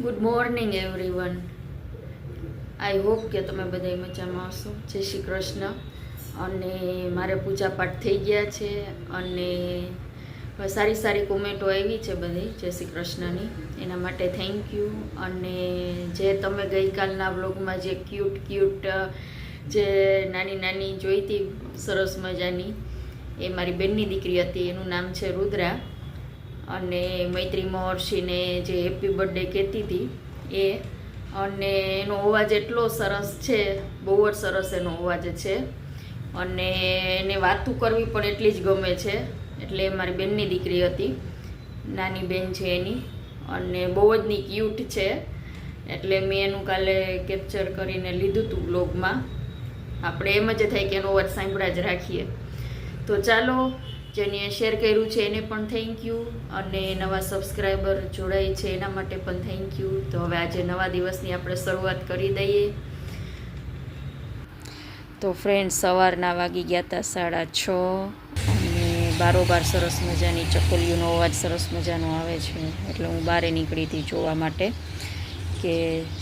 Good morning everyone. I hope કે તમે બધા મજામાં હશો. જય શ્રી કૃષ્ણ. અને મારે પૂજાપાઠ થઈ ગયા છે અને સારી સારી કોમેન્ટો આવી છે બધી જય શ્રી કૃષ્ણની, એના માટે થેન્ક યુ. અને જે તમે ગઈકાલના વ્લોગમાં જે ક્યુટ જે નાની નાની જોઈ હતી સરસ મજાની, એ મારી બેનની દીકરી હતી. એનું નામ છે રુદ્રા. અને મૈત્રી મહર્ષિને જે હેપી બર્થડે કહેતી હતી એ, અને એનો અવાજ એટલો સરસ છે, બહુ જ સરસ એનો અવાજ છે. અને એને વાતું કરવી પણ એટલી જ ગમે છે. એટલે મારી બેનની દીકરી હતી, નાની બેન છે એની, અને બહુ જ ની ક્યુટ છે. એટલે મેં એનું કાલે કેપ્ચર કરીને લીધું હતું બ્લોગમાં. આપણે એમ જ થાય કે એનો અવાજ સાંભળ્યા જ રાખીએ. તો ચાલો, જેને શેર કર્યું છે એને પણ થેન્ક યુ, અને નવા સબસ્ક્રાઈબર જોડાય છે એના માટે પણ થેન્ક યુ. તો હવે આજે નવા દિવસની આપણે શરૂઆત કરી દઈએ. તો ફ્રેન્ડ, સવારના વાગી ગયા હતા 6:30, અને બારોબાર સરસ મજાની ચકલીઓનો અવાજ સરસ મજાનો આવે છે. એટલે હું બહાર નીકળી હતી જોવા માટે કે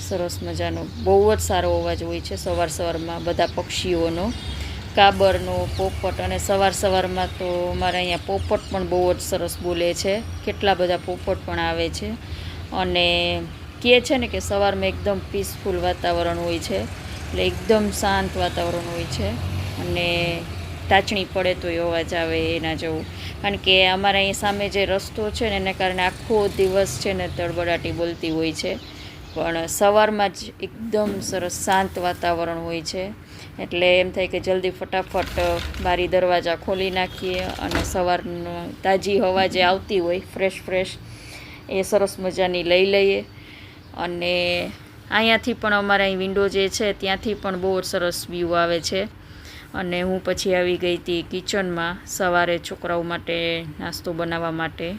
સરસ મજાનો બહુ જ સારો અવાજ હોય છે સવાર સવારમાં બધા પક્ષીઓનો, કાબરનો, પોપટ. અને સવારમાં તો અમારા અહીંયા પોપટ પણ બહુ જ સરસ બોલે છે. કેટલા બધા પોપટ પણ આવે છે. અને કહે છે ને કે સવારમાં એકદમ પીસફુલ વાતાવરણ હોય છે, એટલે એકદમ શાંત વાતાવરણ હોય છે. અને ટાચણી પડે તો એ અવાજ આવે એના જેવું. કારણ કે અમારા અહીંયા સામે જે રસ્તો છે ને એને કારણે આખો દિવસ છે ને તડબડાટી બોલતી હોય છે, પણ સવારમાં જ એકદમ સરસ શાંત વાતાવરણ હોય છે. એટલે એમ થાય કે જલ્દી ફટાફટ બારી દરવાજા ખોલી નાખીએ અને સવારનો તાજી હવા જે આવતી હોય ફ્રેશ એ સરસ મજાની લઈ લઈએ. અને અહીંયાથી પણ અમારા અહીં વિન્ડો જે છે ત્યાંથી પણ બહુ સરસ વ્યૂ આવે છે. અને હું પછી આવી ગઈ હતી કિચનમાં સવારે છોકરાઓ માટે નાસ્તો બનાવવા માટે.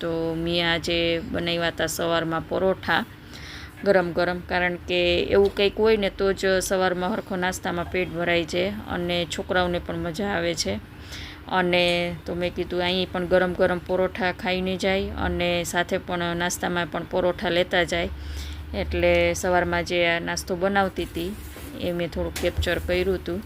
તો મેં આજે બનાવ્યા હતા સવારમાં પરોઠા ગરમ ગરમ, કારણ કે એવું કંઈક હોય ને તો જ સવારમાં હરખો નાસ્તામાં પેટ ભરાય છે અને છોકરાઓને પણ મજા આવે છે. અને તો મેં કીધું અહીં પણ ગરમ ગરમ પરોઠા ખાઈને જાય અને સાથે પણ નાસ્તામાં પણ પરોઠા લેતા જાય. એટલે સવારમાં જે આ નાસ્તો બનાવતી હતી એ મેં થોડુંક કેપ્ચર કર્યું હતું.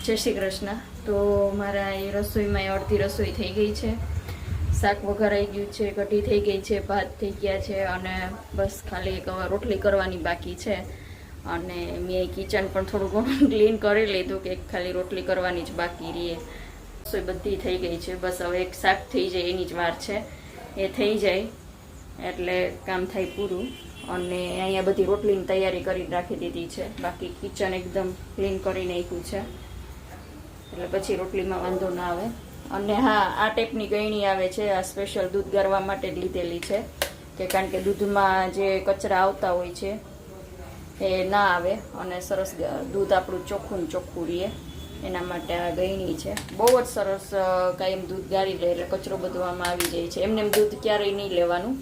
જય શ્રી કૃષ્ણ. તો મારા એ રસોઈમાં અડધી રસોઈ થઈ ગઈ છે, શાક વઘારાઈ ગયું છે, કઢી થઈ ગઈ છે, ભાત થઈ ગયા છે અને બસ ખાલી એક રોટલી કરવાની બાકી છે. અને મેં કિચન પણ થોડું ઘણું ક્લીન કરી લીધું કે ખાલી રોટલી કરવાની જ બાકી રહીએ. રસોઈ બધી થઈ ગઈ છે, બસ હવે એક શાક થઈ જાય એની જ વાર છે. એ થઈ જાય એટલે કામ થાય પૂરું. અને અહીંયા બધી રોટલીની તૈયારી કરી રાખી દીધી છે, બાકી કિચન એકદમ ક્લીન કરી નાખ્યું છે એટલે પછી રોટલીમાં વાંધો ના આવે. અને હા, આ ટાઈપની ગળણી આવે છે, આ સ્પેશિયલ દૂધ ગાળવા માટે જ લીધેલી છે કે કારણ કે દૂધમાં જે કચરા આવતા હોય છે એ ના આવે અને સરસ દૂધ આપણું ચોખ્ખું ને ચોખ્ખું રહે એના માટે આ ગળણી છે. બહુ જ સરસ કાયમ દૂધ ગાળી લે એટલે કચરો બધો આમાં આવી જાય છે. એમને દૂધ ક્યારેય નહીં લેવાનું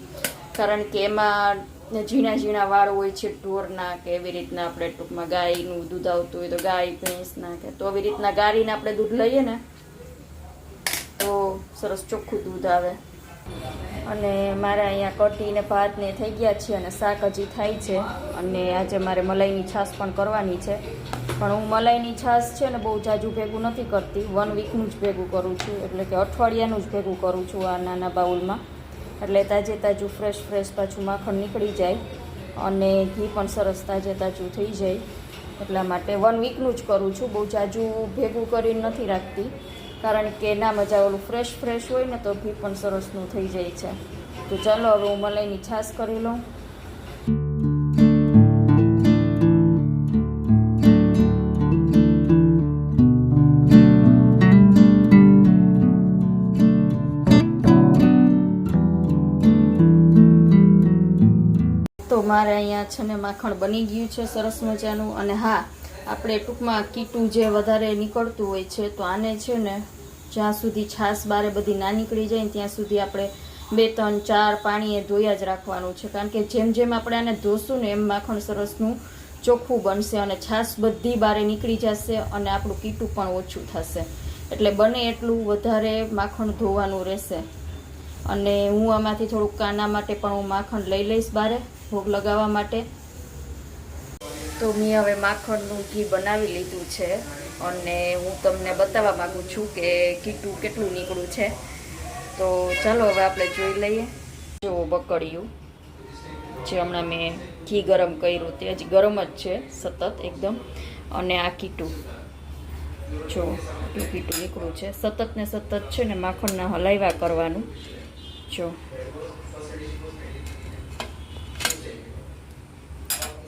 કારણ કે એમાં ઝીણા ઝીણા વાળ હોય છે ઢોરના કે એવી રીતના આપણે ટૂંકમાં ગાયનું દૂધ આવતું હોય તો ગાય ભેંસના કે તો એવી રીતના ગાળીને આપણે દૂધ લઈએ ને તો સરસ ચોખ્ખું દૂધ આવે. અને મારે અહીંયા કઢી ને ભાત ને થઈ ગયા છે અને શાક હજી થાય છે. અને આજે મારે મલાઈની છાશ પણ કરવાની છે, પણ હું મલાઈની છાશ છે ને બહુ જાજુ ભેગું નથી કરતી, 1 વીકનું જ ભેગું કરું છું એટલે કે અઠવાડિયાનું જ ભેગું કરું છું આ નાના બાઉલમાં, એટલે તાજે તાજું ફ્રેશ પાછું માખણ નીકળી જાય અને ઘી પણ સરસ તાજે તાજું થઈ જાય. એટલા માટે 1 વીકનું જ કરું છું, બહુ જાજુ ભેગું કરીને નથી રાખતી કારણ કે ના મજા ઓલું ફ્રેશ હોય ને તો ઘી પણ સરસનું થઈ જાય છે. તો ચાલો હવે હું મલાઈની છાશ કરી લઉં. તો મારે અહીંયા છે ને માખણ બની ગયું છે સરસ મજાનું. અને હા, આપણે ટૂંકમાં કીટું જે વધારે નીકળતું હોય છે તો આને છે ને જ્યાં સુધી છાશ બારે બધી ના નીકળી જાય ને ત્યાં સુધી આપણે 2, 3, 4 પાણીએ ધોયા જ રાખવાનું છે કારણ કે જેમ જેમ આપણે આને ધોશું ને એમ માખણ સરસનું ચોખ્ખું બનશે અને છાશ બધી બારે નીકળી જશે અને આપણું કીટું પણ ઓછું થશે. એટલે બને એટલું વધારે માખણ ધોવાનું રહેશે. અને હું આમાંથી થોડુંક કાના માટે પણ હું માખણ લઈ લઈશ બારે ભોગ લગાવવા માટે. તો મેં હવે માખણનું ઘી બનાવી લીધું છે અને હું તમને બતાવવા માગું છું કે કીટું કેટલું નીકળ્યું છે. તો ચાલો હવે આપણે જોઈ લઈએ. જો બકડિયું જે હમણાં મેં ઘી ગરમ કર્યું તે હજી ગરમ જ છે સતત એકદમ. અને આ કીટું જો એટલું કીટું નીકળ્યું છે. સતત ને સતત છે ને માખણના હલાવ્યા કરવાનું. જો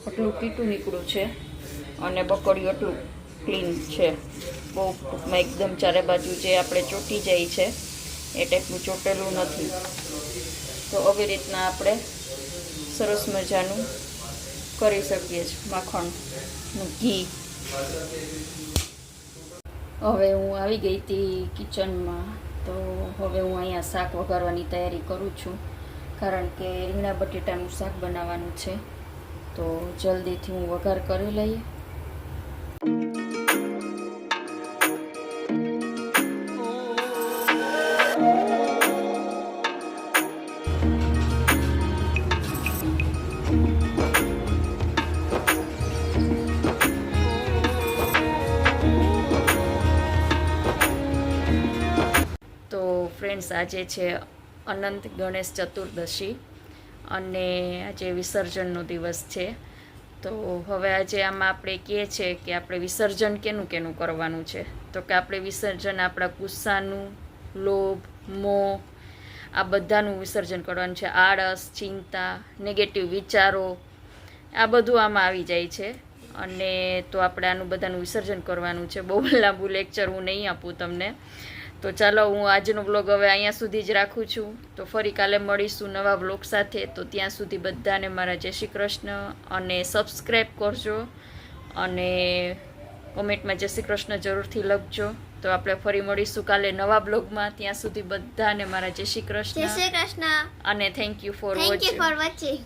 આટલું કીટું નીકળ્યું છે અને બકડિયું આટલું ક્લીન છે. બહુ ટૂંકમાં એકદમ ચારે બાજુ જે આપણે ચોટી જાય છે એ ટાઈપનું ચોટેલું નથી. તો આવી રીતના આપણે સરસ મજાનું કરી શકીએ છીએ માખણનું ઘી. હવે હું આવી ગઈ હતી કિચનમાં. તો હવે હું અહીંયા શાક વઘારવાની તૈયારી કરું છું કારણ કે રીંગણા બટેટાનું શાક બનાવવાનું છે. તો જલ્દીથી હું વઘાર કરી લઈએ. તો ફ્રેન્ડ્સ, આજે છે અનંત ગણેશ ચતુર્દશી અને આજે વિસર્જનનો દિવસ છે. તો હવે આજે આમાં આપણે કહે છે કે આપણે વિસર્જન કેનું કરવાનું છે. તો કે આપણે વિસર્જન આપણા ગુસ્સાનું, લોભ, મોહ આ બધાનું વિસર્જન કરવાનું છે. આળસ, ચિંતા, નેગેટિવ વિચારો આ બધું આમાં આવી જાય છે. અને તો આપણે આનું બધાનું વિસર્જન કરવાનું છે. બહુ લાંબુ લેક્ચર હું નહીં આપું તમને. તો ચાલો હું આજનો વ્લોગ હવે અહીંયા સુધી જ રાખું છું. તો ફરી કાલે મળીશું નવા વ્લોગ સાથે. તો ત્યાં સુધી બધાને મારા જય શ્રી કૃષ્ણ અને સબસ્ક્રાઈબ કરજો અને કોમેન્ટમાં જય શ્રી કૃષ્ણ જરૂરથી લખજો. તો આપણે ફરી મળીશું કાલે નવા બ્લોગમાં. ત્યાં સુધી બધાને મારા જય શ્રી કૃષ્ણ અને થેન્ક યુ ફોર વોચિંગ.